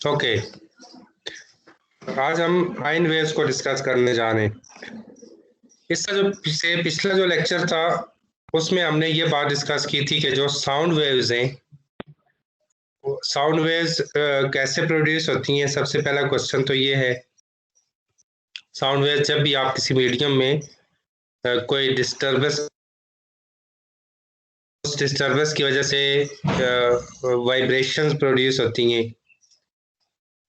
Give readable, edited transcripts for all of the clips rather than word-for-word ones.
Okay, आज हम आइन वेव्स को डिस्कस करने जा रहे हैं। इसका जो पिछला जो लेक्चर था उसमें हमने ये बात डिस्कस की थी कि जो साउंड वेव्स हैं, साउंड वेव्स कैसे प्रोड्यूस होती हैं। सबसे पहला क्वेश्चन तो ये है, साउंड वेव्स जब भी आप किसी मीडियम में कोई डिस्टर्बेंस की वजह से वाइब्रेशंस प्रोड्यूस होती हैं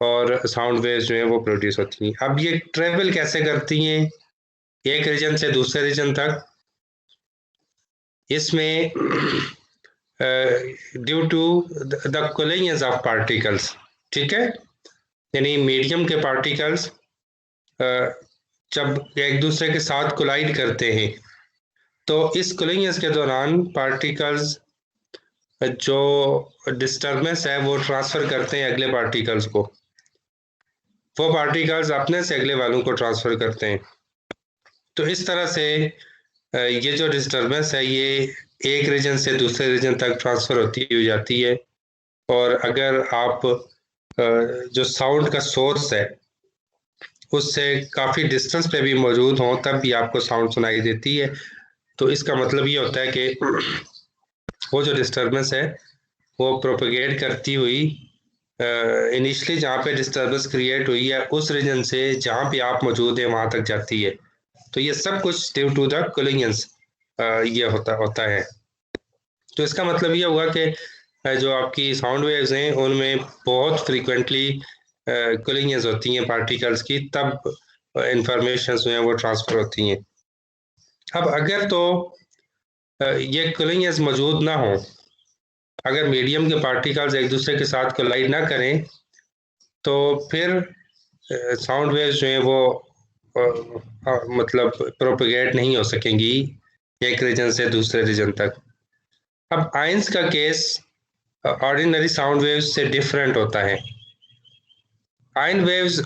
और साउंड वेव्स जो है वो प्रोड्यूस होती हैं। अब ये ट्रेवल कैसे करती हैं एक रीजन से दूसरे रीजन तक, इसमें due to the collisions of particles, ठीक है। यानी मीडियम के पार्टिकल्स जब एक दूसरे के साथ कोलाइड करते हैं तो इस कोलिजन्स के दौरान पार्टिकल्स जो डिस्टर्बेंस है वो ट्रांसफर करते हैं अगले पार्टिकल्स को, वो पार्टिकल्स अपने से अगले वालों को ट्रांसफर करते हैं। तो इस तरह से ये जो डिस्टर्बेंस है ये एक रीजन से दूसरे रीजन तक ट्रांसफर होती हुई जाती है। और अगर आप जो साउंड का सोर्स है उससे काफ़ी डिस्टेंस पे भी मौजूद हों तब भी आपको साउंड सुनाई देती है। तो इसका मतलब ये होता है कि वो जो डिस्टर्बेंस है वो प्रोपेगेट करती हुई इनिशियली जहाँ पे डिस्टर्बेंस क्रिएट हुई है उस रीजन से जहाँ पे आप मौजूद हैं वहाँ तक जाती है। तो ये सब कुछ ड्यू टू द कोलिजन्स ये होता है। तो इसका मतलब ये हुआ कि जो आपकी साउंड वेव्स हैं उनमें बहुत फ्रीक्वेंटली कोलिजन्स होती हैं पार्टिकल्स की, तब इंफॉर्मेशन जो है वो ट्रांसफर होती हैं। अब अगर तो ये कोलिजन्स मौजूद ना हो, अगर मीडियम के पार्टिकल्स एक दूसरे के साथ कोलाइड ना करें तो फिर साउंड वेव्स जो हैं वो मतलब प्रोपेगेट नहीं हो सकेंगी एक रीजन से दूसरे रीजन तक। अब आइंस का केस ऑर्डिनरी साउंड वेव्स से डिफरेंट होता है। आइन वेव्स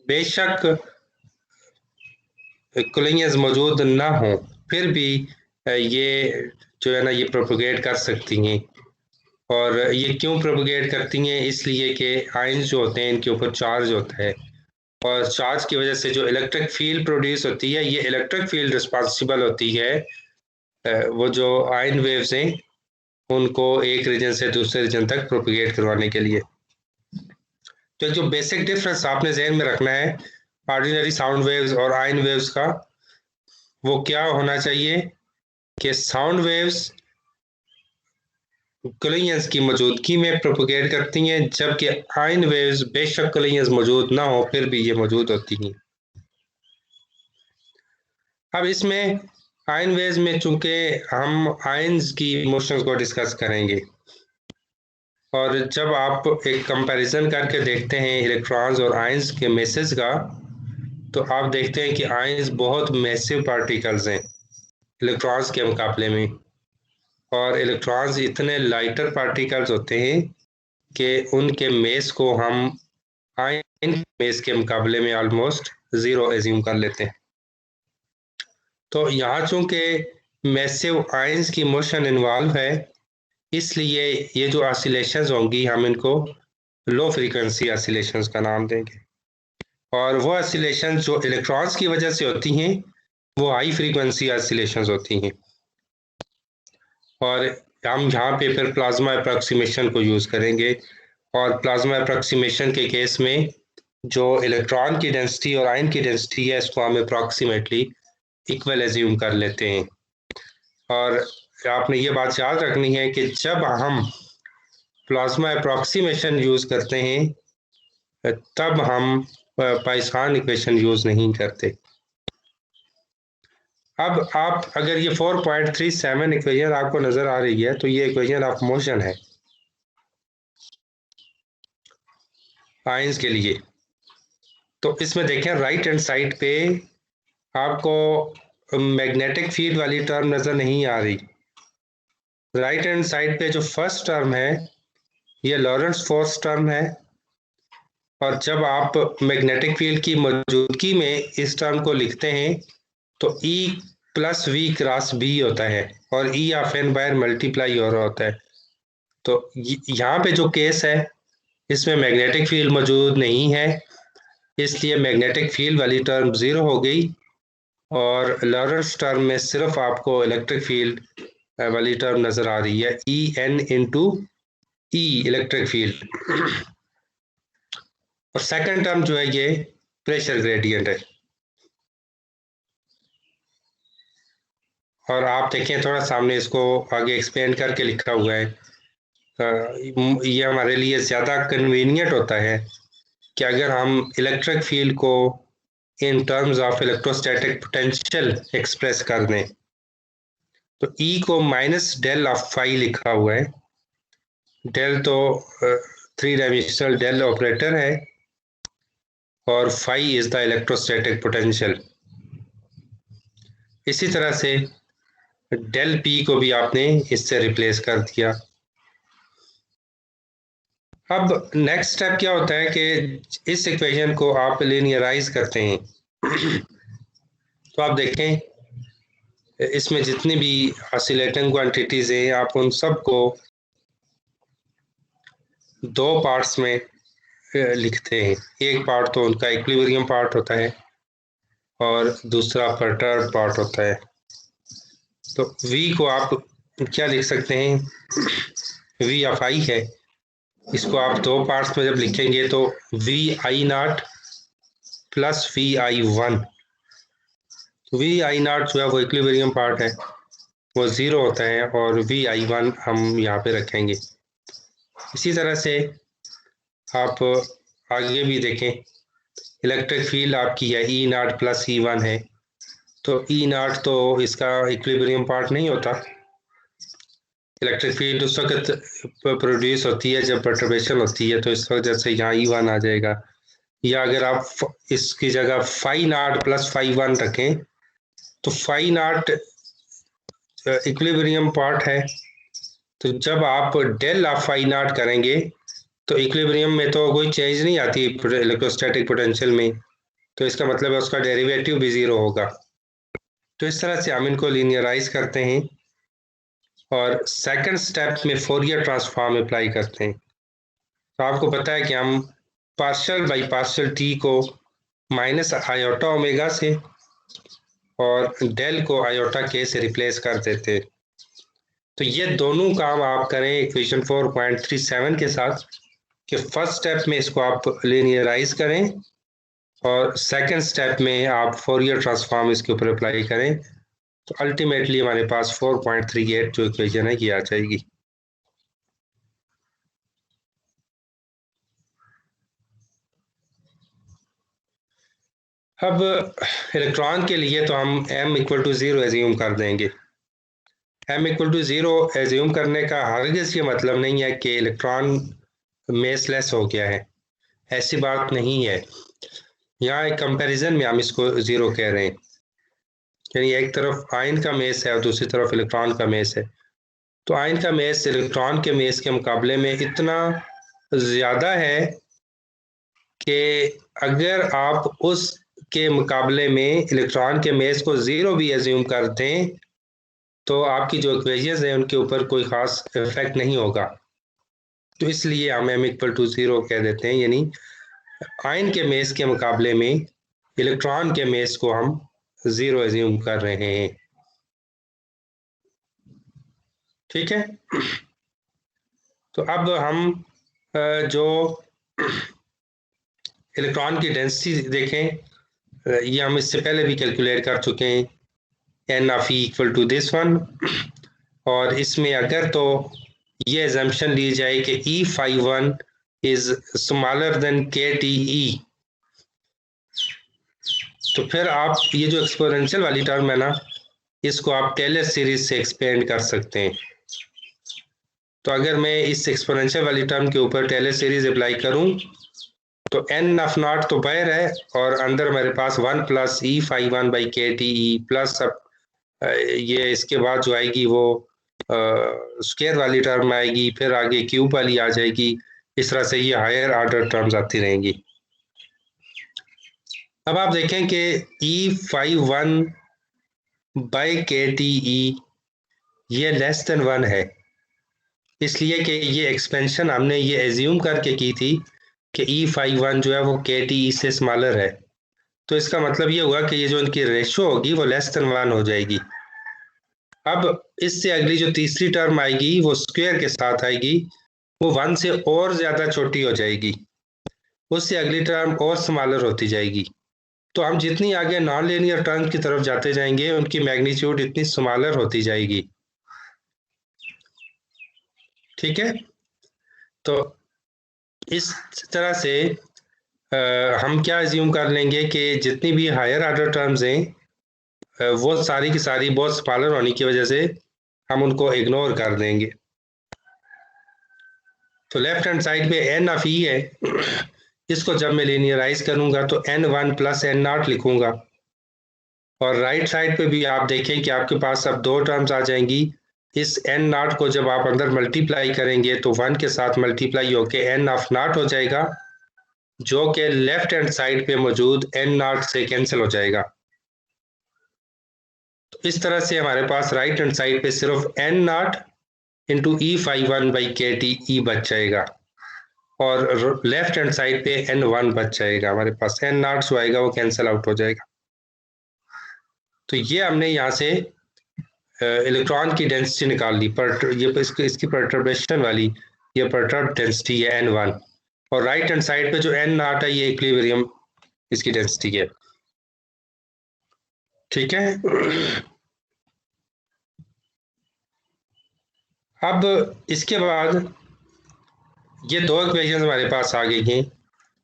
बेशक कोलिजन्स मौजूद ना हो फिर भी ये जो है ना ये प्रोपेगेट कर सकती हैं। और ये क्यों प्रोपेगेट करती हैं? इसलिए कि आइंस जो होते हैं इनके ऊपर चार्ज होता है और चार्ज की वजह से जो इलेक्ट्रिक फील्ड प्रोड्यूस होती है ये इलेक्ट्रिक फील्ड रिस्पॉन्सिबल होती है वो जो आइन वेव्स हैं उनको एक रीजन से दूसरे रीजन तक प्रोपेगेट करवाने के लिए। तो जो बेसिक डिफरेंस आपने ज़हन में रखना है ऑर्डिनरी साउंड वेव्स और आइन वेव्स का, वो क्या होना चाहिए कि साउंड वेव्स कोलिजन्स की मौजूदगी में प्रोपेगेट करती हैं, जबकि आइन वेव्स बेशक कोलिजन्स मौजूद ना हो फिर भी ये मौजूद होती हैं। अब इसमें आइन वेव्स में चूंकि हम आइन्स की मोशंस को डिस्कस करेंगे और जब आप एक कंपैरिजन करके देखते हैं इलेक्ट्रॉन्स और आइन्स के मैसेज का तो आप देखते हैं कि आइन्स बहुत मैसिव पार्टिकल्स हैं इलेक्ट्रॉन्स के मुकाबले में, और इलेक्ट्रॉन्स इतने लाइटर पार्टिकल्स होते हैं कि उनके मेस को हम आयन मेस के मुकाबले में ऑलमोस्ट ज़ीरो एज्यूम कर लेते हैं। तो यहाँ चूंकि मैसिव आयंस की मोशन इन्वॉल्व है इसलिए ये जो ऑसिलेशंस होंगी हम इनको लो फ्रीक्वेंसी ऑसिलेशंस का नाम देंगे, और वो ऑसिलेशन जो इलेक्ट्रॉन्स की वजह से होती हैं वो हाई फ्रीक्वेंसी ऑसिलेशंस होती हैं। और हम यहाँ पे फिर प्लाज्मा अप्रॉक्सीमेशन को यूज़ करेंगे, और प्लाज्मा अप्रॉक्सीमेशन के केस में जो इलेक्ट्रॉन की डेंसिटी और आयन की डेंसिटी है इसको हम अप्रॉक्सीमेटली इक्वल एज्यूम कर लेते हैं। और आपने ये बात याद रखनी है कि जब हम प्लाज्मा अप्रॉक्सीमेशन यूज़ करते हैं तब हम पाइसान इक्वेशन यूज़ नहीं करते। अब आप अगर ये 4.37 इक्वेशन आपको नज़र आ रही है तो ये इक्वेशन ऑफ मोशन है आयंस के लिए। तो इसमें देखें राइट हैंड साइड पे आपको मैग्नेटिक फील्ड वाली टर्म नज़र नहीं आ रही। राइट हैंड साइड पे जो फर्स्ट टर्म है ये लॉरेंट्ज फोर्स टर्म है, और जब आप मैग्नेटिक फील्ड की मौजूदगी में इस टर्म को लिखते हैं तो E plus v cross B होता है और E of n by multiply हो रहा होता है। तो यहाँ पे जो केस है इसमें मैग्नेटिक फील्ड मौजूद नहीं है, इसलिए मैग्नेटिक फील्ड वाली टर्म जीरो हो गई और लॉरेंट्ज टर्म में सिर्फ आपको इलेक्ट्रिक फील्ड वाली टर्म नजर आ रही है, ई एन इंटू ई इलेक्ट्रिक फील्ड। और सेकंड टर्म जो है ये प्रेशर ग्रेडियंट है। और आप देखें थोड़ा सामने इसको आगे एक्सपेंड करके लिखा हुआ है। ये हमारे लिए ज़्यादा कन्वीनियंट होता है कि अगर हम इलेक्ट्रिक फील्ड को in terms of electrostatic potential express कर दें, तो ई को माइनस डेल ऑफ फाई लिखा हुआ है। डेल तो थ्री डायमेंशनल डेल ऑपरेटर है और phi is the electrostatic potential. इसी तरह से डेल पी को भी आपने इससे रिप्लेस कर दिया। अब नेक्स्ट स्टेप क्या होता है कि इस इक्वेशन को आप लीनियराइज करते हैं। तो आप देखें इसमें जितनी भी ऑसिलेटिंग क्वांटिटीज हैं आप उन सबको दो पार्ट्स में लिखते हैं। एक पार्ट तो उनका इक्विलिब्रियम पार्ट होता है और दूसरा परटर्ब पार्ट होता है। तो v को आप क्या लिख सकते हैं, v ऑफ i है, इसको आप दो पार्ट्स में जब लिखेंगे तो v i nought plus v i one. V i nought जो है वो इक्विलिब्रियम पार्ट है, वो ज़ीरो होता है और वी आई वन हम यहाँ पे रखेंगे। इसी तरह से आप आगे भी देखें, इलेक्ट्रिक फील्ड आपकी है ई नॉट प्लस ई वन है, तो ई नॉट तो इसका इक्विलिब्रियम पार्ट नहीं होता। इलेक्ट्रिक फील्ड उस वक्त प्रोड्यूस होती है जब परटर्बेशन होती है, तो इस वक्त जैसे यहाँ ई वन आ जाएगा। या अगर आप इसकी जगह phi nought plus phi one रखें तो फाई नॉट इक्विलिब्रियम पार्ट है, तो जब आप डेल ऑफ फाई नॉट करेंगे तो इक्विलिब्रियम में तो कोई चेंज नहीं आती इलेक्ट्रोस्टैटिक पोटेंशियल में, तो इसका मतलब है उसका डेरिवेटिव भी ज़ीरो होगा। तो इस तरह से हम इनको लीनियराइज करते हैं और सेकंड स्टेप में फोरियर ट्रांसफॉर्म अप्लाई करते हैं। तो आपको पता है कि हम पार्शियल बाई पार्शियल टी को माइनस आयोटा ओमेगा से और डेल को आयोटा के से रिप्लेस कर देते। तो ये दोनों काम आप करें इक्वेशन 4.37 के साथ कि फर्स्ट स्टेप में इसको आप लीनियराइज करें और सेकंड स्टेप में आप फोरियर ट्रांसफॉर्म इसके ऊपर अप्लाई करें, तो अल्टीमेटली हमारे पास 4.38 जो इक्वेशन है ये आ जाएगी। अब इलेक्ट्रॉन के लिए तो हम m equal to zero assume कर देंगे। m equal to zero assume करने का हरगिज़ ये मतलब नहीं है कि इलेक्ट्रॉन मेसलेस हो गया है, ऐसी बात नहीं है। यहाँ एक कंपैरिजन में हम इसको ज़ीरो कह रहे हैं, यानी एक तरफ आयन का मेस है और दूसरी तरफ इलेक्ट्रॉन का मेस है। तो आयन का मेस इलेक्ट्रॉन के मेस के मुकाबले में इतना ज़्यादा है कि अगर आप उस के मुकाबले में इलेक्ट्रॉन के मेस को ज़ीरो भी एज्यूम करते हैं तो आपकी जो इक्वेशंस हैं उनके ऊपर कोई ख़ास इफेक्ट नहीं होगा। तो इसलिए हम m इक्वल टू ज़ीरो कह देते हैं, यानी आयन के मेस के मुकाबले में इलेक्ट्रॉन के मेस को हम ज़ीरो एज्यूम कर रहे हैं। ठीक है, तो अब हम जो इलेक्ट्रॉन की डेंसिटी देखें, ये हम इससे पहले भी कैलकुलेट कर चुके हैं, n of e equal to this one. और इसमें अगर तो ये एजम्पशन ली जाए कि e phi one is smaller than k T e, तो फिर आप ये जो एक्सपोनेंशियल वाली टर्म है ना, इसको आप टेलर सीरीज से एक्सपेंड कर सकते हैं। तो अगर मैं इस एक्सपोनेंशियल वाली टर्म के ऊपर टेलर सीरीज अप्लाई करूं तो एन ऑफ नॉट तो बाहर है और अंदर मेरे पास one plus e phi one by k T e plus अब ये इसके बाद जो आएगी वो स्क्वायर वाली टर्म आएगी, फिर आगे क्यूब वाली आ जाएगी। इस तरह से ये हायर ऑर्डर टर्म्स आती रहेंगी। अब आप देखें कि e phi one by k T e ये लेस देन 1 है, इसलिए कि ये एक्सपेंशन हमने ये एज्यूम करके की थी कि E51 जो है वो के टी ई से स्मॉलर है। तो इसका मतलब ये हुआ कि ये जो इनकी रेशो होगी वो लेस देन 1 हो जाएगी। अब इससे अगली जो तीसरी टर्म आएगी वो स्क्वायर के साथ आएगी, वो 1 से और ज्यादा छोटी हो जाएगी, उससे अगली टर्म और स्मॉलर होती जाएगी। तो हम जितनी आगे नॉन लीनियर टर्म की तरफ जाते जाएंगे उनकी मैग्नीट्यूड इतनी स्मॉलर होती जाएगी। ठीक है, तो इस तरह से हम क्या एज्यूम कर लेंगे कि जितनी भी हायर ऑर्डर टर्म्स हैं वो सारी की सारी बहुत स्मॉलर होने की वजह से हम उनको इग्नोर कर देंगे। तो लेफ्ट हैंड साइड पे एन ऑफ ई है, इसको जब मैं लीनियराइज करूंगा तो n1 प्लस n0 लिखूंगा। और राइट साइड पे भी आप देखें कि आपके पास अब दो टर्म्स आ जाएंगी। इस n0 को जब आप अंदर मल्टीप्लाई करेंगे तो 1 के साथ मल्टीप्लाई होके n ऑफ नॉट हो जाएगा, जो कि लेफ्ट हैंड साइड पे मौजूद n0 से कैंसिल हो जाएगा। तो इस तरह से हमारे पास राइट हैंड साइड पे सिर्फ n0 into E51 by k T E बच जाएगा, और लेफ्ट हैंड साइड पे n1 बच जाएगा। हमारे पास n0 जो आएगा वो कैंसिल आउट हो जाएगा। तो ये हमने यहाँ से इलेक्ट्रॉन की डेंसिटी निकाल ली, पर ये इसकी परटर्बेशन वाली ये परटर्ब डेंसिटी है n1, और राइट हैंड साइड पे जो n0 है ये इक्विलिब्रियम इसकी डेंसिटी है। ठीक है, अब इसके बाद ये दो इक्वेशन हमारे पास आ गई हैं।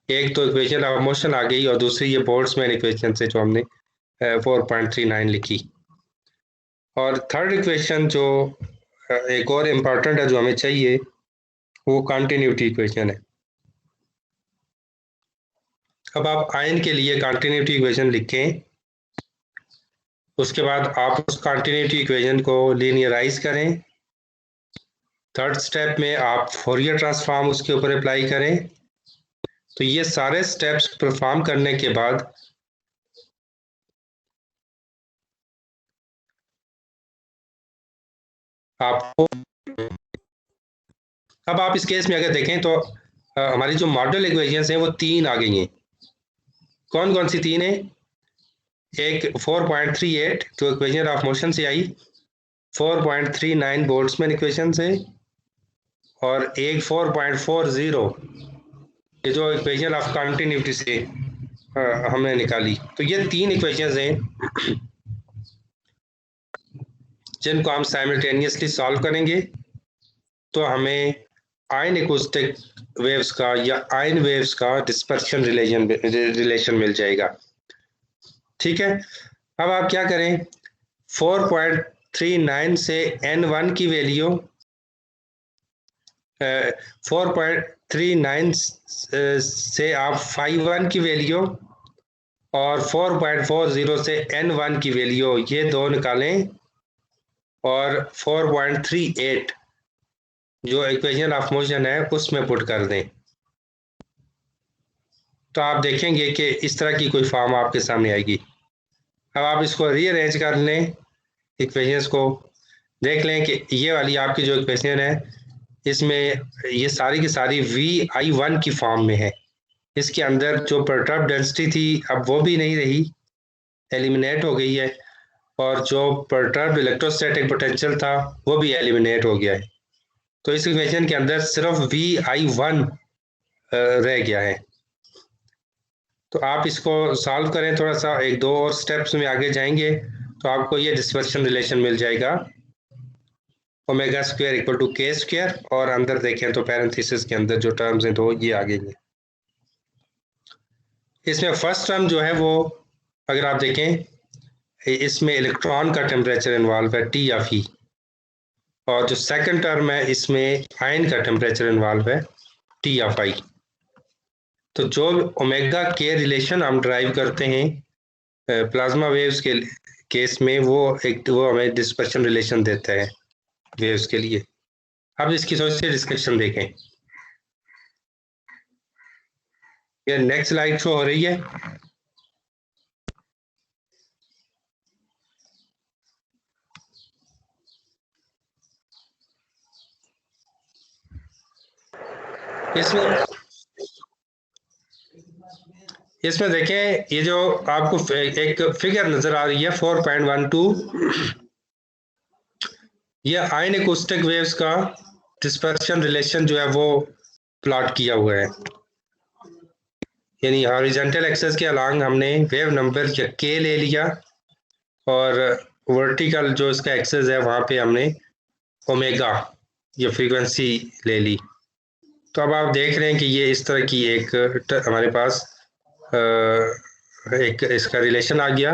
एक तो इक्वेशन ऑफ मोशन आ गई और दूसरी ये बोल्ट्जमैन इक्वेशन से जो हमने 4.39 लिखी। और थर्ड इक्वेशन जो एक और इम्पॉर्टेंट है जो हमें चाहिए वो कंटिन्यूटी इक्वेशन है। अब आप आयन के लिए कंटिन्यूटी इक्वेशन लिखें, उसके बाद आप उस कंटिन्यूटी इक्वेशन को लीनियराइज करें। थर्ड स्टेप में आप फोरियर ट्रांसफॉर्म उसके ऊपर अप्लाई करें। तो ये सारे स्टेप्स परफॉर्म करने के बाद आपको, अब आप इस केस में अगर देखें तो हमारी जो मॉडल इक्वेशंस हैं वो तीन आ गई हैं। कौन कौन सी तीन है? एक 4.38 जो इक्वेशन ऑफ मोशन से आई, 4.39 बोल्ट्जमैन इक्वेशन से, और एक 4.40 ये जो इक्वेशन ऑफ कंटिन्यूटी से हमने निकाली। तो ये तीन इक्वेशंस हैं जिनको हम साइमल्टेनियसली सॉल्व करेंगे तो हमें आयन एकूस्टिक वेव्स का या आयन वेव्स का डिस्पर्शन रिलेशन मिल जाएगा। ठीक है, अब आप क्या करें, 4.39 से n1 की वैल्यू 4.39 से आप phi1 की वैल्यू और 4.40 से n1 की वैल्यू ये दो निकालें, और 4.38 जो इक्वेशन ऑफ मोशन है उसमें पुट कर दें। तो आप देखेंगे कि इस तरह की कोई फॉर्म आपके सामने आएगी। अब आप इसको रीअरेंज कर लें, इक्वेशंस को देख लें कि ये वाली आपकी जो इक्वेशन है इसमें ये सारी की सारी Vi1 की फॉर्म में है। इसके अंदर जो परटर्ब डेंसिटी थी अब वो भी नहीं रही, एलिमिनेट हो गई है, और जो परटर्ब इलेक्ट्रोस्टैटिक पोटेंशियल था वो भी एलिमिनेट हो गया है। तो इस इक्वेशन के अंदर सिर्फ Vi1 रह गया है। तो आप इसको सॉल्व करें, थोड़ा सा एक दो और स्टेप्स में आगे जाएंगे तो आपको ये डिस्पर्शन रिलेशन मिल जाएगा, ओमेगा स्क्वायर इक्वल टू के स्क्वायर, और अंदर देखें तो पैरेंथेसिस के अंदर जो टर्म्स हैं तो ये आ गई हैं। इसमें फर्स्ट टर्म जो है वो अगर आप देखें इसमें इलेक्ट्रॉन का टेम्परेचर इन्वॉल्व है टी ऑफ ई, और जो सेकंड टर्म है इसमें आयन का टेम्परेचर इन्वॉल्व है टी ऑफ आई। तो जो ओमेगा के रिलेशन हम ड्राइव करते हैं प्लाज्मा वेव्स के केस में वो हमें डिस्पर्शन रिलेशन देता है वेव्स के लिए। अब इसकी थोड़ी सी डिस्कशन देखें। ये नेक्स्ट स्लाइड शो हो रही है। इसमें इसमें देखें, ये जो आपको एक फिगर नजर आ रही है 4.12, ये आयन एकॉस्टिक वेव्स का डिस्पर्शन रिलेशन जो है वो प्लॉट किया हुआ है। यानी हॉरिजॉन्टल एक्सेस के अलांग हमने वेव नंबर के ले लिया और वर्टिकल जो इसका एक्सेस है वहां पे हमने ओमेगा ये फ्रीक्वेंसी ले ली। तो अब आप देख रहे हैं कि ये इस तरह की एक हमारे पास एक इसका रिलेशन आ गया।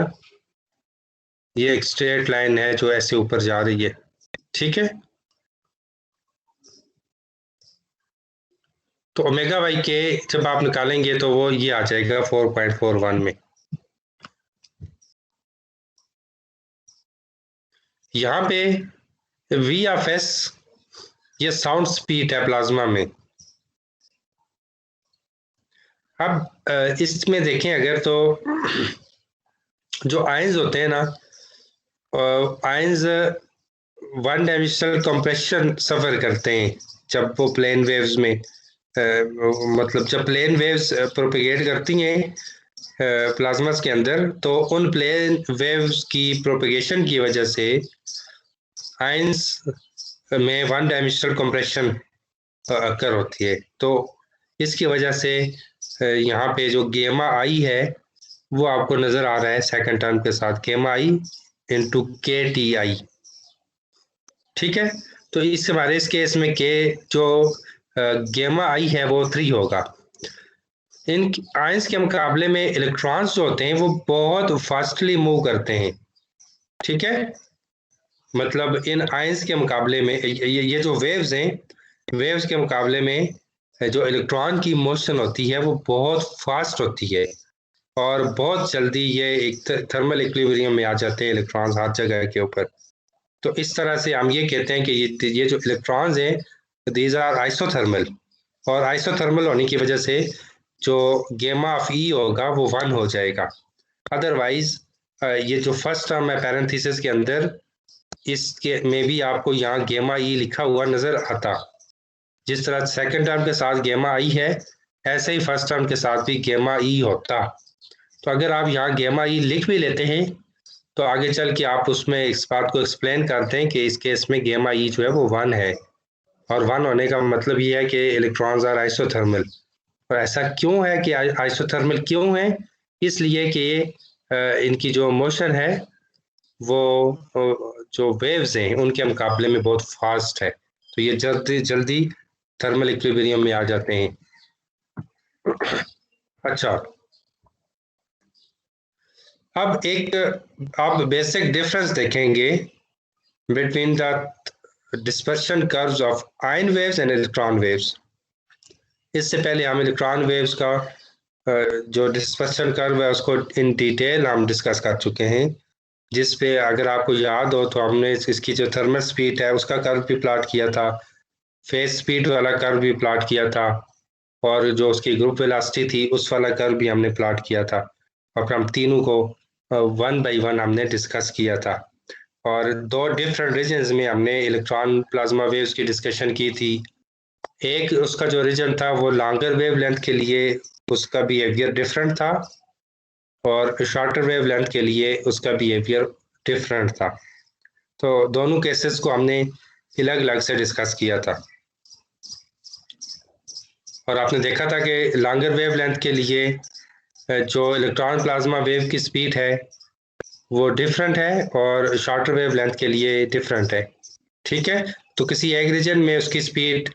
ये एक स्ट्रेट लाइन है जो ऐसे ऊपर जा रही है, ठीक है। तो ओमेगा बाई के जब आप निकालेंगे तो वो ये आ जाएगा 4.41 में। यहाँ पे वी ऑफ एस ये साउंड स्पीड है प्लाज्मा में। अब इसमें देखें अगर तो जो आयंस होते हैं ना, आयंस वन डायमेंशनल कंप्रेशन सफर करते हैं जब वो प्लेन वेव्स में मतलब जब प्लेन वेव्स प्रोपेगेट करती हैं प्लाज्मास के अंदर, तो उन प्लेन वेव्स की प्रोपेगेशन की वजह से आयंस में वन डायमेंशनल कंप्रेशन अकर होती है। तो इसकी वजह से यहाँ पे जो गेमा आई है वो आपको नजर आ रहा है सेकंड टर्म के साथ, गेमा आई इंटू के टी आई, ठीक है। तो इस हमारे इस केस में के जो गेमा आई है वो 3 होगा। इन आयंस के मुकाबले में इलेक्ट्रॉन्स जो होते हैं वो बहुत फास्टली मूव करते हैं, ठीक है। मतलब इन आयंस के मुकाबले में ये जो वेव्स हैं, वेव्स के मुकाबले में जो इलेक्ट्रॉन की मोशन होती है वो बहुत फास्ट होती है और बहुत जल्दी ये एक थर्मल इक्विलिब्रियम में आ जाते हैं इलेक्ट्रॉन्स हर जगह के ऊपर। तो इस तरह से हम ये कहते हैं कि ये जो इलेक्ट्रॉन्स हैं दीज आर आइसोथर्मल, और आइसोथर्मल होने की वजह से जो गेमा ऑफ ई होगा वो 1 हो जाएगा। अदरवाइज ये जो फर्स्ट टर्म है पैरेंथेसिस के अंदर, इसके में भी आपको यहाँ गेमा ई लिखा हुआ नजर आता। जिस तरह सेकंड टर्म के साथ गेमा आई है, ऐसे ही फर्स्ट टर्म के साथ भी गेमा ई होता। तो अगर आप यहाँ गेमा ई लिख भी लेते हैं तो आगे चल के आप उसमें इस बात को एक्सप्लेन करते हैं कि इस केस में गेमा ई जो है वो 1 है, और 1 होने का मतलब ये है कि इलेक्ट्रॉन्स आर आइसोथर्मल। और ऐसा क्यों है कि आइसोथर्मल क्यों है? इसलिए कि इनकी जो मोशन है वो जो वेव्स हैं उनके मुकाबले में बहुत फास्ट है, तो ये जल्दी जल्दी थर्मल इक्विलिब्रियम में आ जाते हैं। अच्छा, अब एक आप बेसिक डिफरेंस देखेंगे between the dispersion curves of ion waves and electron waves. इससे पहले हम इलेक्ट्रॉन वेव्स का जो डिस्पर्शन कर्व है उसको इन डिटेल हम डिस्कस कर चुके हैं, जिस पे अगर आपको याद हो तो हमने इसकी जो थर्मल स्पीड है उसका कर्व भी प्लॉट किया था, फेस स्पीड वाला कर्व भी प्लॉट किया था, और जो उसकी ग्रुप वेलोसिटी थी उस वाला कर्व भी हमने प्लॉट किया था। और फिर हम तीनों को 1 बाई 1 हमने डिस्कस किया था, और 2 डिफरेंट रीजन्स में हमने इलेक्ट्रॉन प्लाज्मा वेव्स की डिस्कशन की थी। एक उसका जो रीजन था वो लॉन्गर वेव लेंथ के लिए उसका बिहेवियर डिफरेंट था, और शॉर्टर वेव लेंथ के लिए उसका बिहेवियर डिफरेंट था। तो दोनों केसेस को हमने अलग अलग से डिस्कस किया था, और आपने देखा था कि लॉन्गर वेव लेंथ के लिए जो इलेक्ट्रॉन प्लाज्मा वेव की स्पीड है वो डिफरेंट है, और शॉर्टर वेव लेंथ के लिए डिफरेंट है, ठीक है। तो किसी एक रीजन में उसकी स्पीड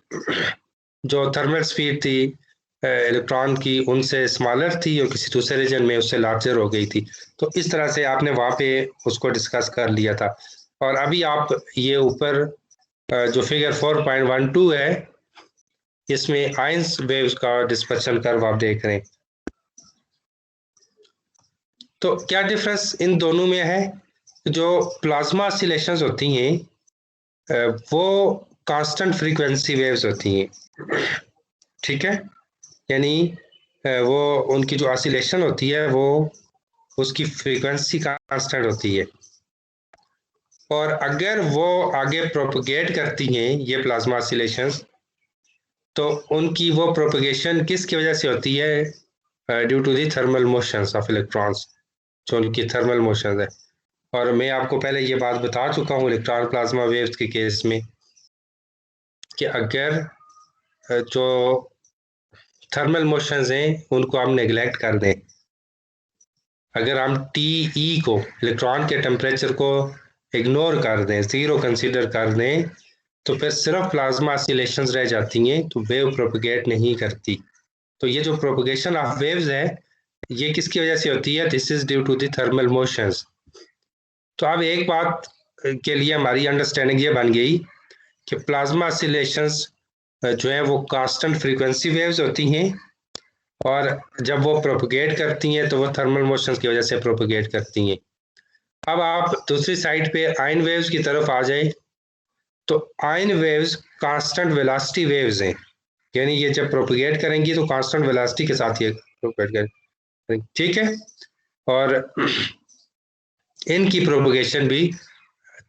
जो थर्मल स्पीड थी इलेक्ट्रॉन की उनसे स्मॉलर थी, और किसी दूसरे रीजन में उससे लार्जर हो गई थी। तो इस तरह से आपने वहाँ पे उसको डिस्कस कर लिया था। और अभी आप ये ऊपर जो फिगर 4.12 है इसमें आयंस वेव्स का डिस्पर्शन कर्व आप देख रहे हैं। तो क्या डिफरेंस इन दोनों में है? जो प्लाज्मा ऑसिलेशंस होती हैं वो कांस्टेंट फ्रीक्वेंसी वेव्स होती हैं, ठीक है। यानी वो उनकी जो ऑसिलेशन होती है वो उसकी फ्रीक्वेंसी कांस्टेंट होती है, और अगर वो आगे प्रोपगेट करती हैं ये प्लाज्मा ऑसिलेशंस तो उनकी वो प्रोपगेशन किसकी वजह से होती है? Due to the thermal motions of electrons, जो उनकी थर्मल मोशंस है। और मैं आपको पहले ये बात बता चुका हूँ इलेक्ट्रॉन प्लाज्मा वेव्स के केस में कि अगर जो थर्मल मोशंस हैं उनको हम नेग्लेक्ट कर दें, अगर हम टीई को, इलेक्ट्रॉन के टेम्परेचर को इग्नोर कर दें, ज़ीरो कंसीडर कर दें, तो फिर सिर्फ प्लाज्मा ऑसिलेशंस रह जाती हैं, तो वेव प्रोपगेट नहीं करती। तो ये जो प्रोपगेशन ऑफ वेव्स है ये किसकी वजह से होती है? This is due to the thermal motions. तो अब एक बात के लिए हमारी अंडरस्टैंडिंग ये बन गई कि प्लाज्मा ऑसिलेशंस जो है वो कांस्टेंट फ्रीक्वेंसी वेव्स होती हैं, और जब वो प्रोपगेट करती हैं तो वो थर्मल मोशंस की वजह से प्रोपगेट करती हैं। अब आप दूसरी साइड पे आयन वेव्स की तरफ आ जाए, तो ion waves constant velocity waves हैं, यानी ये जब प्रोपगेट करेंगी तो कांस्टेंट वेलोसिटी के साथ ये प्रोपगेट करेंगी, ठीक है। और इनकी प्रोपगेशन भी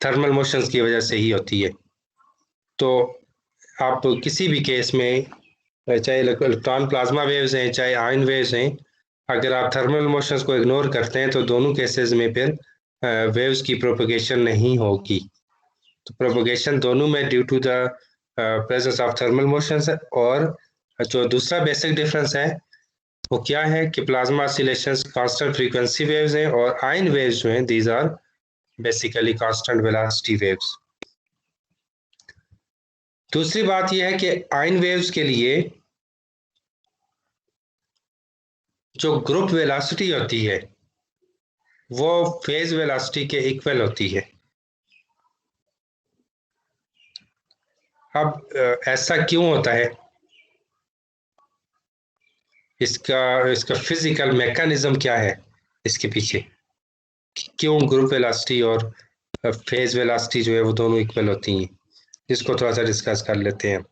थर्मल मोशंस की वजह से ही होती है। तो आप किसी भी केस में, चाहे इलेक्ट्रॉन प्लाज्मा वेव्स हैं चाहे आयन वेव्स हैं, अगर आप थर्मल मोशंस को इग्नोर करते हैं तो दोनों केसेस में फिर वेव्स की प्रोपगेशन नहीं होगी। तो प्रोपगेशन दोनों में due to the presence of thermal motions है। और जो दूसरा बेसिक डिफरेंस है वो क्या है कि plasma oscillations constant frequency waves हैं, और आयन वेव्स जो हैं these are basically constant velocity waves. दूसरी बात यह है कि आयन वेव्स के लिए जो ग्रुप वेलोसिटी होती है वो फेज वेलोसिटी के इक्वल होती है। अब ऐसा क्यों होता है? इसका इसका फिजिकल मैकेनिज्म क्या है इसके पीछे, क्यों ग्रुप वेलोसिटी और फेज वेलोसिटी जो है वो दोनों इक्वल होती हैं, इसको थोड़ा सा डिस्कस कर लेते हैं।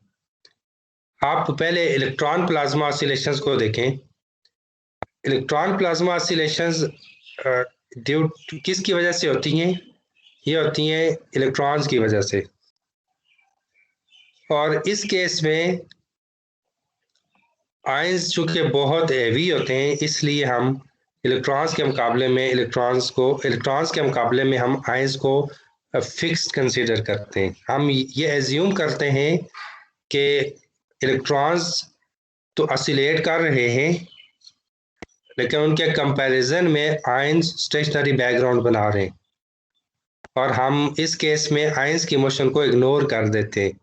आप पहले इलेक्ट्रॉन प्लाज्मा ऑसिलेशंस को देखें। इलेक्ट्रॉन प्लाज्मा ऑसिलेशंस ड्यू किसकी वजह से होती हैं? ये होती हैं इलेक्ट्रॉन्स की वजह से। और इस केस में आयंस चूंकि बहुत हैवी होते हैं, इसलिए हम इलेक्ट्रॉन्स के मुकाबले में हम आयंस को फिक्स्ड कंसीडर करते हैं। हम ये एज्यूम करते हैं कि इलेक्ट्रॉन्स तो ऑसिलेट कर रहे हैं, लेकिन उनके कंपैरिजन में आयंस स्टेशनरी बैकग्राउंड बना रहे हैं, और हम इस केस में आयंस की मोशन को इग्नोर कर देते हैं।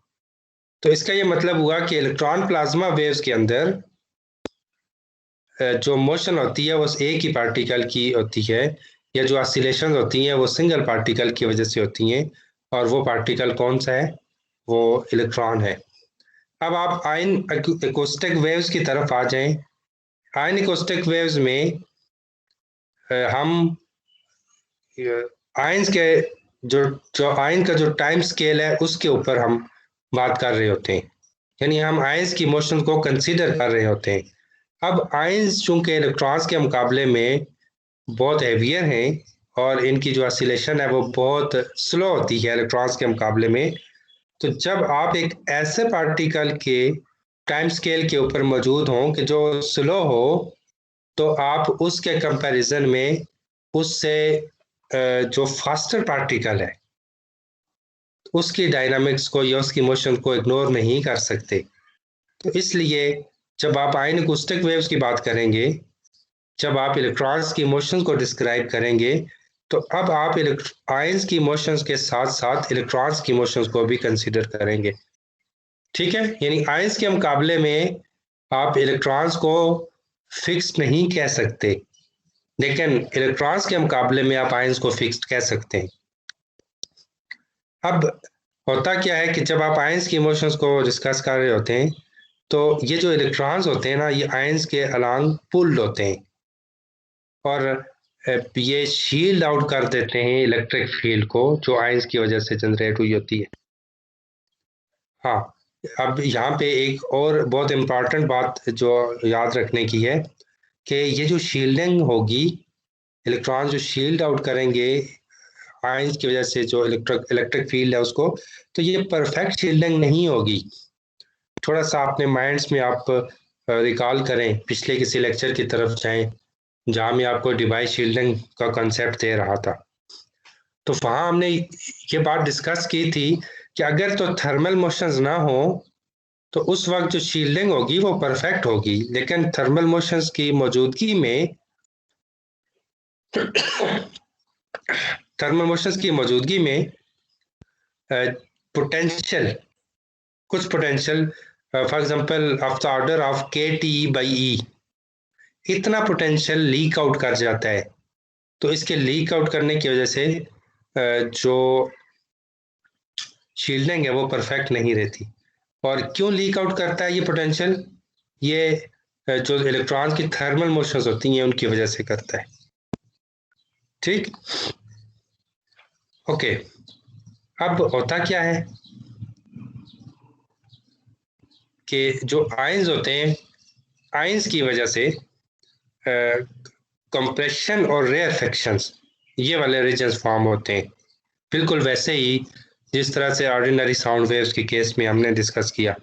तो इसका ये मतलब हुआ कि इलेक्ट्रॉन प्लाज्मा वेव्स के अंदर जो मोशन होती है वो एक ही पार्टिकल की होती है, या जो ऑसिलेशन होती हैं वो सिंगल पार्टिकल की वजह से होती हैं, और वो पार्टिकल कौन सा है? वो इलेक्ट्रॉन है। अब आप आयन एकोस्टिक वेव्स की तरफ आ जाएं। आयन एकोस्टिक वेव्स में हम आयंस के जो जो आयन का जो टाइम स्केल है उसके ऊपर हम बात कर रहे होते हैं, यानी हम आयंस की मोशन को कंसीडर कर रहे होते हैं। अब आयंस चूंकि इलेक्ट्रॉन्स के मुकाबले में बहुत हैवियर हैं, और इनकी जो ऑसिलेशन है वो बहुत स्लो होती है इलेक्ट्रॉन्स के मुकाबले में, तो जब आप एक ऐसे पार्टिकल के टाइम स्केल के ऊपर मौजूद हों कि जो स्लो हो, तो आप उसके कंपैरिजन में उससे जो फास्टर पार्टिकल है उसकी डायनामिक्स को या उसकी मोशन को इग्नोर नहीं कर सकते। तो इसलिए जब आप आयन अकॉस्टिक वेव्स की बात करेंगे, जब आप इलेक्ट्रॉन्स की मोशंस को डिस्क्राइब करेंगे, तो अब आप आयंस की मोशंस के साथ साथ इलेक्ट्रॉन्स की मोशंस को भी कंसीडर करेंगे, ठीक है। यानी आयंस के मुकाबले में आप इलेक्ट्रॉन्स को फिक्स्ड नहीं कह सकते, लेकिन इलेक्ट्रॉन्स के मुकाबले में आप आयंस को फिक्स्ड कह सकते हैं। अब होता क्या है कि जब आप आयंस की इमोशंस को डिस्कस कर रहे होते हैं, तो ये जो इलेक्ट्रॉन्स होते हैं ना, ये आयंस के अलांग पुल्ड होते हैं, और ये शील्ड आउट कर देते हैं इलेक्ट्रिक फील्ड को जो आयंस की वजह से जनरेट हुई होती है। हाँ, अब यहाँ पे एक और बहुत इम्पॉर्टेंट बात जो याद रखने की है कि ये जो शील्डिंग होगी, इलेक्ट्रॉन जो शील्ड आउट करेंगे आयंस की वजह से जो इलेक्ट्रिक फील्ड है उसको, तो ये परफेक्ट शील्डिंग नहीं होगी। थोड़ा सा अपने माइंड्स में आप रिकॉल करें, पिछले किसी लेक्चर की तरफ जाएं जहां मैं आपको डिवाइस शील्डिंग का कंसेप्ट दे रहा था। तो वहां हमने ये बात डिस्कस की थी कि अगर तो थर्मल मोशंस ना हो तो उस वक्त जो शील्डिंग होगी वो परफेक्ट होगी, लेकिन थर्मल मोशंस की मौजूदगी में थर्मल मोशंस की मौजूदगी में पोटेंशियल कुछ potential for example of the order of के टी बाई ई, इतना पोटेंशियल लीक आउट कर जाता है। तो इसके लीक आउट करने की वजह से जो शील्डिंग है वो परफेक्ट नहीं रहती। और क्यों लीक आउट करता है ये पोटेंशियल? ये जो इलेक्ट्रॉन्स की थर्मल मोशंस होती हैं उनकी वजह से करता है। ठीक, ओके। अब होता क्या है कि जो आयंस होते हैं, आयंस की वजह से कंप्रेशन और रेयरफेक्शंस ये वाले रीजन्स फॉर्म होते हैं, बिल्कुल वैसे ही जिस तरह से ऑर्डिनरी साउंड वेव्स के केस में हमने डिस्कस किया।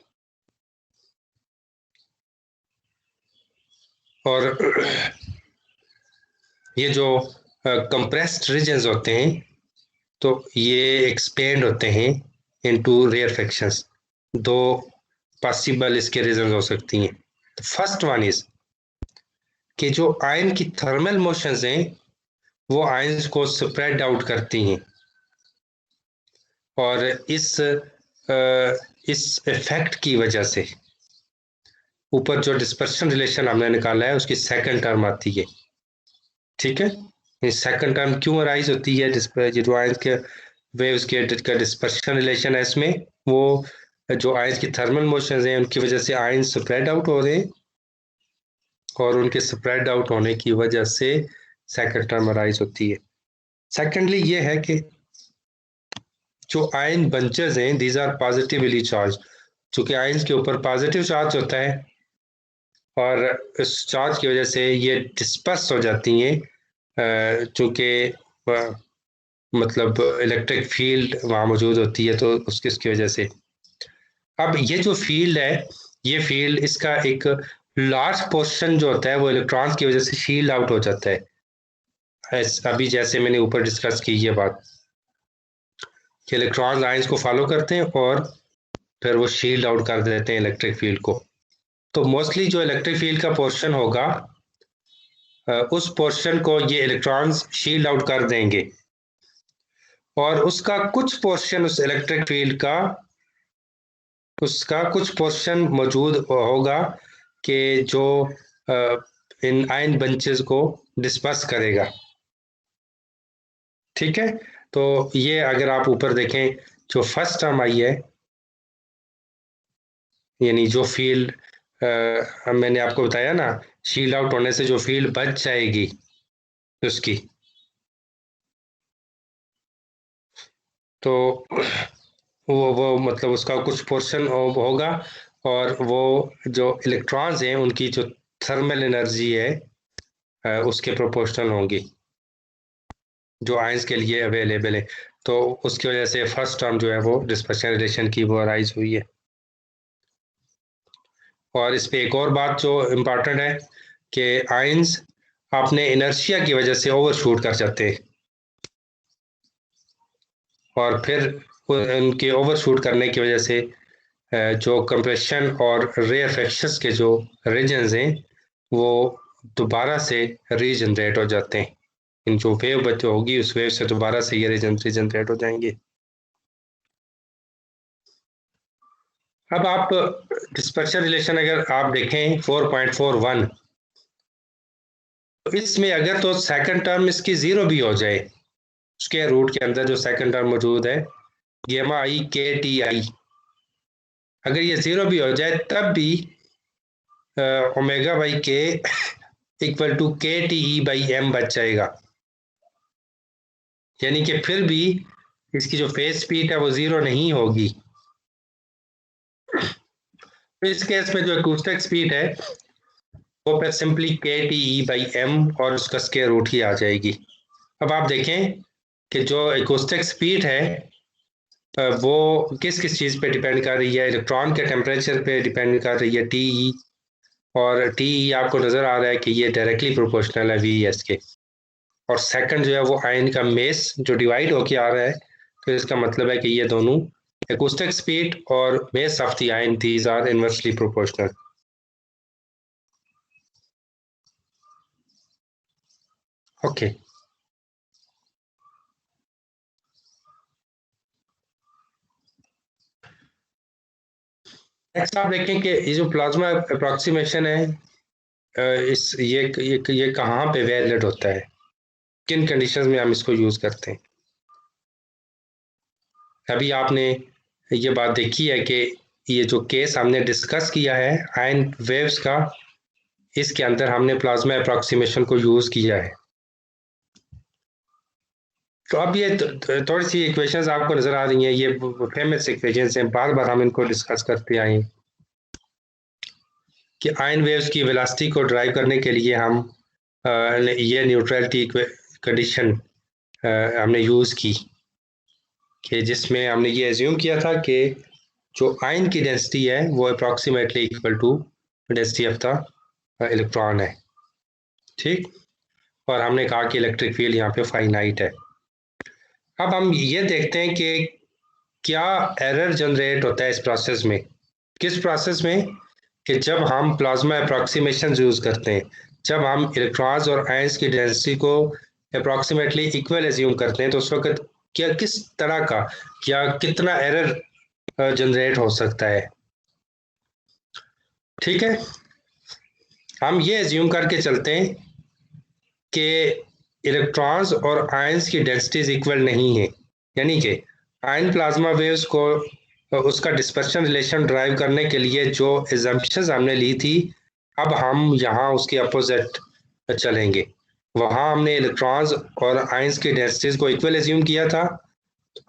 और ये जो कंप्रेस्ड रीजन्स होते हैं तो ये एक्सपेंड होते हैं इनटू रेयरफेक्शंस। दो पॉसिबल इसके रीजंस हो सकती हैं। फर्स्ट वन इज कि जो आयन की थर्मल मोशंस हैं वो आयंस को स्प्रेड आउट करती हैं, और इस इफेक्ट की वजह से ऊपर जो डिस्पर्शन रिलेशन हमने निकाला है उसकी सेकंड टर्म आती है। ठीक है, सेकंड टर्म क्यों अराइज होती है? जो आयंस के वेव्स के का डिस्पर्शन रिलेशन है इसमें, वो जो आयंस की थर्मल मोशंस हैं उनकी वजह से आयंस स्प्रेड आउट हो रहे हैं, और उनके स्प्रेड आउट होने की वजह से सेकंड टर्म अराइज होती है। सेकेंडली ये है कि जो आयन बंचेस हैं दीज आर पॉजिटिवली चार्ज, चूंकि आयंस के ऊपर पॉजिटिव चार्ज होता है और इस चार्ज की वजह से ये डिस्पर्स हो जाती हैं, चूंकि मतलब इलेक्ट्रिक फील्ड वहाँ मौजूद होती है, तो उसकी वजह से अब ये जो फील्ड है, ये फील्ड इसका एक लार्ज पोर्शन जो होता है वो इलेक्ट्रॉन्स की वजह से शील्ड आउट हो जाता है। अभी जैसे मैंने ऊपर डिस्कस की ये बात कि इलेक्ट्रॉन्स आयंस को फॉलो करते हैं और फिर वो शील्ड आउट कर देते हैं इलेक्ट्रिक फील्ड को। तो मोस्टली जो इलेक्ट्रिक फील्ड का पोर्शन होगा उस पोर्शन को ये इलेक्ट्रॉन्स शील्ड आउट कर देंगे, और उसका कुछ पोर्शन उस इलेक्ट्रिक फील्ड का उसका कुछ पोर्शन मौजूद होगा कि जो इन आयन बंचेस को डिस्पर्स करेगा। ठीक है, तो ये अगर आप ऊपर देखें जो फर्स्ट टर्म आई है, यानी जो फील्ड मैंने आपको बताया ना, शील्ड आउट होने से जो फील्ड बच जाएगी उसकी, तो वो मतलब उसका कुछ पोर्शन होगा, और वो जो इलेक्ट्रॉन्स हैं उनकी जो थर्मल एनर्जी है उसके प्रोपोर्शनल होंगी जो आयंस के लिए अवेलेबल है। तो उसकी वजह से फर्स्ट टर्म जो है वो डिस्पर्शन रिलेशन की वो अराइज हुई है। और इस पे एक और बात जो इम्पोर्टेंट है कि आयंस अपने इनर्शिया की वजह से ओवरशूट कर जाते हैं, और फिर उनके ओवरशूट करने की वजह से जो कंप्रेशन और रेयरफेक्शंस के जो रीजन्स हैं वो दोबारा से रीजनरेट हो जाते हैं। इन जो वेव बच होगी उस वेव से दोबारा से ये रीजनरेट हो जाएंगे। अब आप डिस्पर्शन रिलेशन अगर आप देखें 4.41, तो इसमें अगर तो सेकंड टर्म इसकी जीरो भी हो जाए, उसके रूट के अंदर जो सेकंड टर्म मौजूद है गेमा आई के टी आई, अगर ये जीरो भी हो जाए तब भी ओमेगा बाई के इक्वल टू के टी ई बाई एम बच जाएगा, यानी कि फिर भी इसकी जो फेज स्पीड है वो जीरो नहीं होगी। तो इस केस में जो एकूस्टिक स्पीड है वो फिर सिंपली के टी ई बाई एम और उसका स्क्वायर रूट ही आ जाएगी। अब आप देखें कि जो एकूस्टिक स्पीड है वो किस किस चीज़ पे डिपेंड कर रही है? इलेक्ट्रॉन के टेम्परेचर पे डिपेंड कर रही है, टीई। और टीई आपको नज़र आ रहा है कि ये डायरेक्टली प्रोपोर्शनल है वीएस के। और सेकंड जो है वो आयन का मेस जो डिवाइड होके आ रहा है, तो इसका मतलब है कि ये दोनों acoustic speed और mass of the ion, these are inversely proportional. Okay. Next आप देखें कि ये जो प्लाज्मा अप्रोक्सीमेशन है, इस ये कहाँ पे वैलिड होता है, किन कंडीशंस में हम इसको यूज करते हैं? अभी आपने ये बात देखी है कि ये जो केस हमने डिस्कस किया है आयन वेव्स का, इसके अंदर हमने प्लाज्मा अप्रोक्सीमेशन को यूज किया है। तो अब ये थोड़ी सी इक्वेशंस आपको नजर आ रही हैं, ये फेमस इक्वेशंस हैं, बार बार हम इनको डिस्कस करते आए हैं कि आयन वेव्स की वेलोसिटी को ड्राइव करने के लिए हम ये न्यूट्रलिटी कंडीशन हमने यूज की, कि जिसमें हमने ये एज्यूम किया था कि जो आयन की डेंसिटी है वो approximately equal to density of the electron है। ठीक। और हमने कहा कि इलेक्ट्रिक फील्ड यहाँ पे फाइनाइट है। अब हम ये देखते हैं कि क्या एरर जनरेट होता है इस प्रोसेस में। किस प्रोसेस में? कि जब हम प्लाज्मा अप्रॉक्सीमेशन यूज करते हैं, जब हम इलेक्ट्रॉन्स और आयंस की डेंसिटी को अप्रॉक्सीमेटली इक्वल एज्यूम करते हैं, तो उस वक्त क्या किस तरह का या कितना एरर जनरेट हो सकता है। ठीक है, हम ये एज्यूम करके चलते हैं कि इलेक्ट्रॉन्स और आयंस की डेंसिटीज इक्वल नहीं है, यानी कि आयन प्लाज्मा वेव्स को उसका डिस्पर्शन रिलेशन ड्राइव करने के लिए जो एजम्पशंस हमने ली थी, अब हम यहाँ उसके अपोजिट चलेंगे। वहाँ हमने इलेक्ट्रॉन्स और आयंस की डेंसिटीज को इक्वल एज्यूम किया था,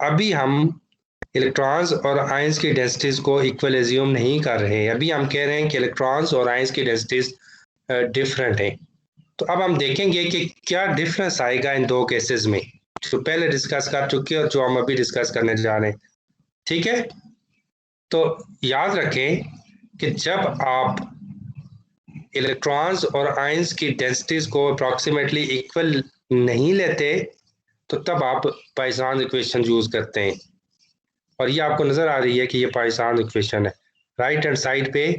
अभी हम इलेक्ट्रॉन्स और आयंस की डेंसिटीज को इक्वल एज्यूम नहीं कर रहे हैं। अभी हम कह रहे हैं कि इलेक्ट्रॉन्स और आयंस की डेंसिटीज डिफरेंट हैं। तो अब हम देखेंगे कि क्या डिफरेंस आएगा इन दो केसेस में, जो पहले डिस्कस कर चुके हैं और जो हम अभी डिस्कस करने जा रहे हैं। ठीक है, तो याद रखें कि जब आप इलेक्ट्रॉन्स और आयंस की डेंसिटीज को अप्रॉक्सीमेटली इक्वल नहीं लेते, तो तब आप पाइसान इक्वेशन यूज करते हैं। और ये आपको नजर आ रही है कि ये पाइसान इक्वेशन है। राइट हैंड साइड पे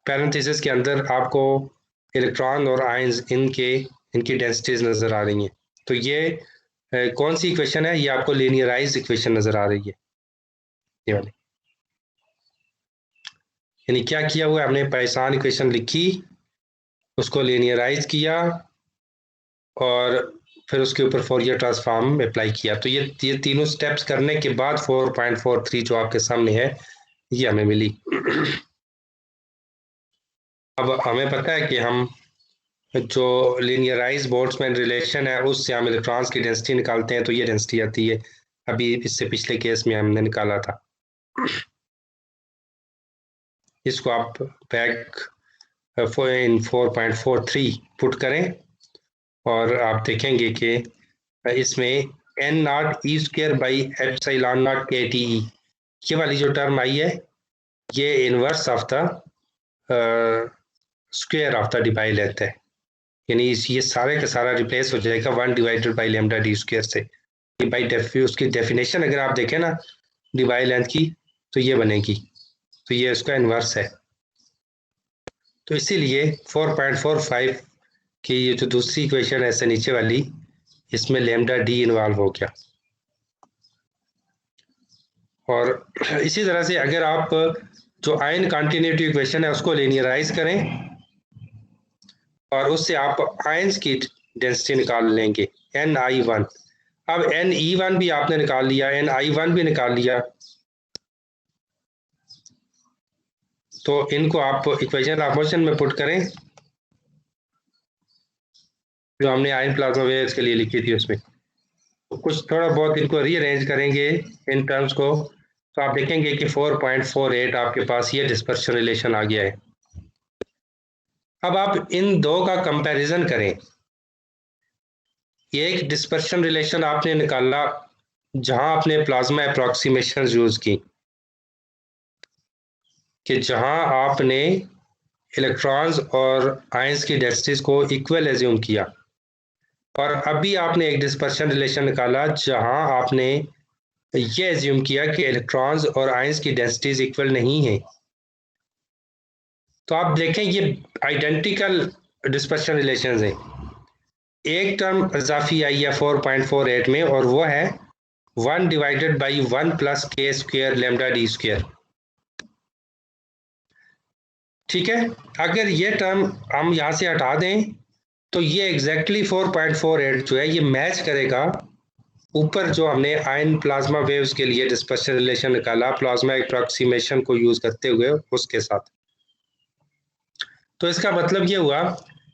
पैरेंथेसिस के अंदर आपको इलेक्ट्रॉन और आयंस इनकी डेंसिटीज नजर आ रही हैं। तो ये कौन सी इक्वेशन है? ये आपको लीनियराइज इक्वेशन नजर आ रही है, ये वाली। यानी क्या किया हुआ है, हमने पाइसान इक्वेशन लिखी, उसको लीनियराइज किया और फिर उसके ऊपर फोरियर ट्रांसफॉर्म अप्लाई किया। तो ये तीनों स्टेप्स करने के बाद 4.43 जो आपके सामने है, ये हमें मिली। अब हमें पता है कि हम जो लीनियराइज बोल्ट्जमैन रिलेशन है उससे हम इलेक्ट्रॉन्स की डेंसिटी निकालते हैं, तो ये डेंसिटी आती है। अभी इससे पिछले केस में हमने निकाला था। इसको आप बैक इन 4.43 पुट करें और आप देखेंगे कि इसमें n nought e squared by epsilon nought k T e, ये वाली जो टर्म आई है, ये inverse of the square of the Debye length है। यानी ये सारे का सारा रिप्लेस हो जाएगा 1 divided by lambda D square से। बाई उसकी डेफिनेशन अगर आप देखें ना डिबाई लेंथ की, तो ये बनेगी, तो ये उसका इनवर्स है। तो इसीलिए 4.45 की ये जो दूसरी इक्वेशन है इससे नीचे वाली, इसमें लेमडा डी इन्वॉल्व हो गया। और इसी तरह से अगर आप जो आयन कॉन्टिन्यूटी इक्वेशन है उसको लीनियराइज करें और उससे आप आयंस की डेंसिटी निकाल लेंगे Ni1। अब Ne1 भी आपने निकाल लिया, Ni1 भी निकाल लिया, तो इनको आप इक्वेशन ऑफ मोशन में पुट करें जो हमने आयन प्लाज्मा वेव्स के लिए लिखी थी उसमें। तो कुछ थोड़ा बहुत इनको रीअरेंज करेंगे इन टर्म्स को, तो आप देखेंगे कि 4.48 आपके पास ये डिस्पर्शन रिलेशन आ गया है। अब आप इन दो का कंपैरिजन करें। एक डिस्पर्शन रिलेशन आपने निकाला जहां आपने प्लाज्मा अप्रॉक्सीमेशन यूज की, कि जहां आपने इलेक्ट्रॉन्स और आयंस की डेंसिटीज को इक्वल एज्यूम किया, और अभी आपने एक डिस्पर्शन रिलेशन निकाला जहां आपने ये एज्यूम किया कि इलेक्ट्रॉन्स और आयंस की डेंसिटीज इक्वल नहीं है। तो आप देखें ये आइडेंटिकल डिस्पर्शन रिलेशंस हैं। एक टर्म इजाफी आई है 4.48 में, और वो है 1 डिवाइडेड बाई 1 प्लस के स्क्वायर लैम्डा डी स्क्वायर। ठीक है, अगर ये टर्म हम यहां से हटा दें तो ये एग्जैक्टली 4.48 जो है ये मैच करेगा ऊपर जो हमने आयन प्लाज्मा वेव्स के लिए डिस्पर्शन रिलेशन निकाला प्लाज्मा अप्रॉक्सीमेशन को यूज करते हुए उसके साथ। तो इसका मतलब ये हुआ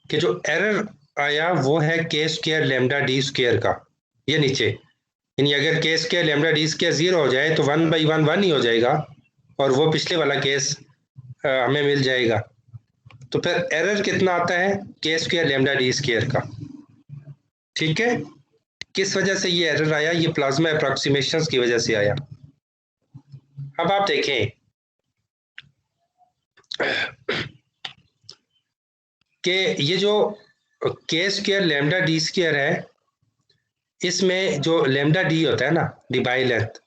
कि जो एरर आया वो है के स्क्वायर लैम्डा डी स्क्वायर का, ये नीचे, यानी अगर के स्क्वायर लैम्डा डी स्क्वायर 0 हो जाए तो 1/1 1 ही हो जाएगा, और वो पिछले वाला केस हमें मिल जाएगा। तो फिर एरर कितना आता है के स्क्वायर लैम्डा डी स्क्वायर का। ठीक है, किस वजह से ये एरर आया, ये प्लाज्मा अप्रॉक्सीमेशंस की वजह से आया। अब आप देखें कि ये जो के स्क्वायर लैम्डा डी स्क्वायर है, इसमें जो लैम्डा डी होता है ना, डिबाई लेंथ,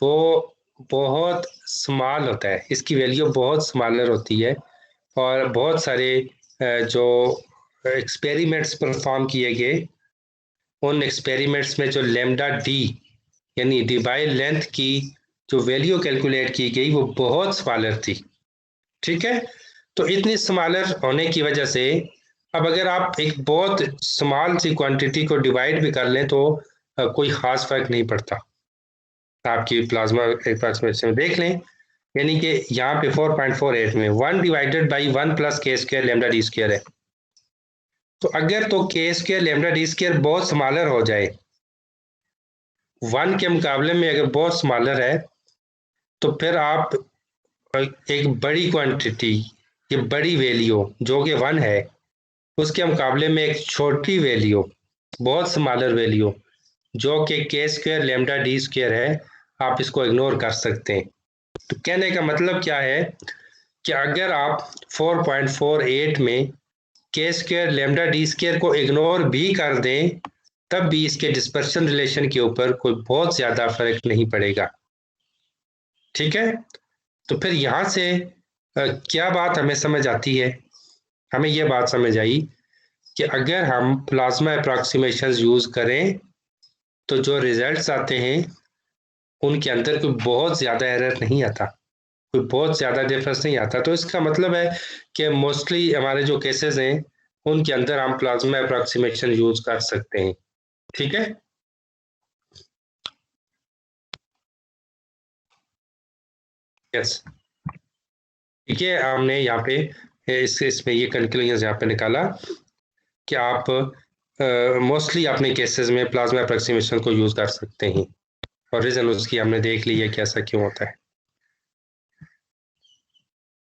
वो बहुत स्मॉल होता है, इसकी वैल्यू बहुत स्मॉलर होती है। और बहुत सारे जो एक्सपेरिमेंट्स परफॉर्म किए गए, उन एक्सपेरिमेंट्स में जो लैम्डा डी यानी डिबाई लेंथ की जो वैल्यू कैलकुलेट की गई वो बहुत स्मॉलर थी। ठीक है, तो इतनी स्मॉलर होने की वजह से अब अगर आप एक बहुत स्मॉल सी क्वांटिटी को डिवाइड भी कर लें तो कोई खास फर्क नहीं पड़ता आपकी प्लाज्मा अप्रॉक्सीमेशन में। देख लें, यानी कि यहाँ पे 4.48 में 1 डिवाइडेड बाई 1 प्लस के स्क्वायर लैम्डा डी स्क्वायर है। तो अगर तो के स्क्वायर लैम्डा डी स्क्वायर बहुत स्मॉलर हो जाए, 1 के मुकाबले में अगर बहुत स्मॉलर है, तो फिर आप एक बड़ी क्वांटिटी, ये बड़ी वैल्यू जो कि 1 है, उसके मुकाबले में एक छोटी वैल्यू, बहुत स्मॉलर वैल्यू जो कि के स्क्वायर लैम्डा डी स्क्वायर है, आप इसको इग्नोर कर सकते हैं। तो कहने का मतलब क्या है कि अगर आप 4.48 में के स्क्वायर लैम्डा डी स्क्वायर को इग्नोर भी कर दें, तब भी इसके डिस्पर्शन रिलेशन के ऊपर कोई बहुत ज्यादा फर्क नहीं पड़ेगा। ठीक है, तो फिर यहां से क्या बात हमें समझ आती है, हमें यह बात समझ आई कि अगर हम प्लाज्मा अप्रॉक्सीमेशन यूज करें तो जो रिजल्ट्स आते हैं उनके अंदर कोई बहुत ज्यादा एरर नहीं आता, कोई बहुत ज्यादा डिफरेंस नहीं आता। तो इसका मतलब है कि मोस्टली हमारे जो केसेस हैं उनके अंदर हम प्लाज्मा अप्रॉक्सीमेशन यूज कर सकते हैं। ठीक है, यस, ठीक है, हमने यहाँ पे इसमें ये कंक्लूजन यहाँ पे निकाला कि आप मोस्टली अपने केसेस में प्लाज्मा अप्रॉक्सीमेशन को यूज कर सकते हैं, और रीजन उसकी हमने देख ली है कि ऐसा क्यों होता है।